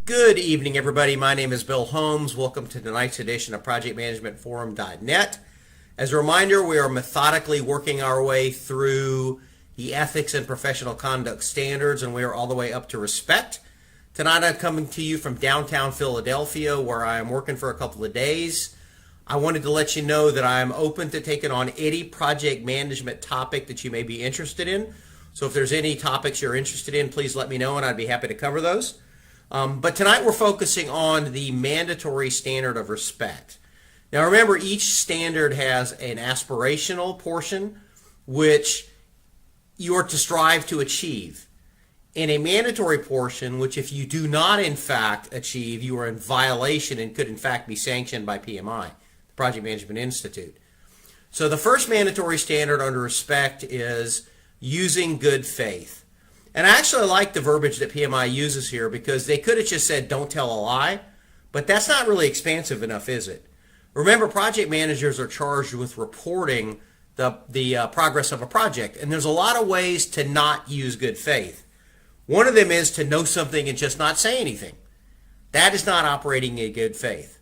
Good evening, everybody. My name is Bill Holmes. Welcome to tonight's edition of ProjectManagementForum.net. As a reminder, we are methodically working our way through the ethics and professional conduct standards, and we are all the way up to respect. Tonight, I'm coming to you from downtown Philadelphia, where I am working for a couple of days. I wanted to let you know that I am open to taking on any project management topic that you may be interested in. So if there's any topics you're interested in, please let me know, and I'd be happy to cover those. But tonight we're focusing on the mandatory standard of respect. Now remember, each standard has an aspirational portion which you are to strive to achieve, and a mandatory portion which if you do not in fact achieve, you are in violation and could in fact be sanctioned by PMI, the Project Management Institute. So the first mandatory standard under respect is using good faith. And I actually like the verbiage that PMI uses here because they could have just said don't tell a lie, but that's not really expansive enough, is it? Remember, project managers are charged with reporting the progress of a project, and there's a lot of ways to not use good faith. One of them is to know something and just not say anything. That is not operating in good faith.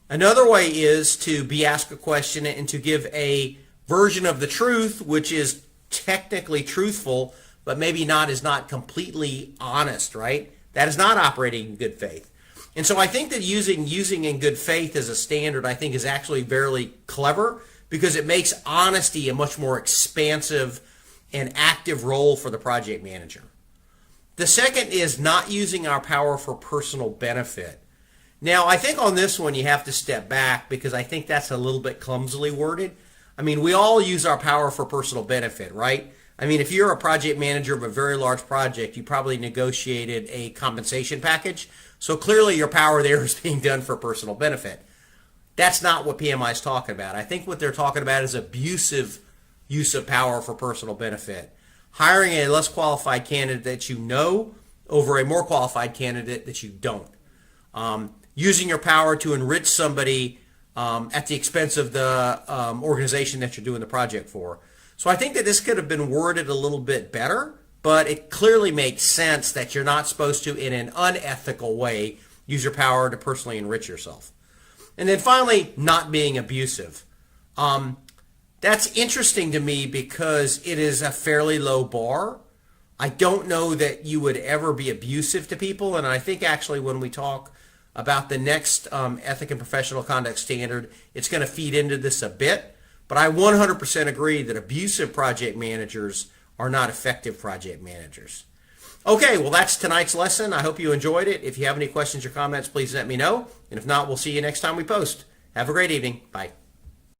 Another way is to be asked a question and to give a version of the truth, which is technically truthful, but maybe is not completely honest, right? That is not operating in good faith. And so I think that using in good faith as a standard, I think, is actually very clever because it makes honesty a much more expansive and active role for the project manager. The second is not using our power for personal benefit. Now, I think on this one you have to step back because I think that's a little bit clumsily worded. I mean, we all use our power for personal benefit, right? I mean, if you're a project manager of a very large project, you probably negotiated a compensation package. So clearly your power there is being done for personal benefit. That's not what PMI is talking about. I think what they're talking about is abusive use of power for personal benefit. Hiring a less qualified candidate that you know over a more qualified candidate that you don't. Using your power to enrich somebody at the expense of the organization that you're doing the project for. So I think that this could have been worded a little bit better, but it clearly makes sense that you're not supposed to, in an unethical way, use your power to personally enrich yourself. And then finally, not being abusive. That's interesting to me because it is a fairly low bar. I don't know that you would ever be abusive to people, and I think actually when we talk about the next ethic and professional conduct standard, it's going to feed into this a bit. But I 100% agree that abusive project managers are not effective project managers. Okay, well, that's tonight's lesson. I hope you enjoyed it. If you have any questions or comments, please let me know. And if not, we'll see you next time we post. Have a great evening. Bye.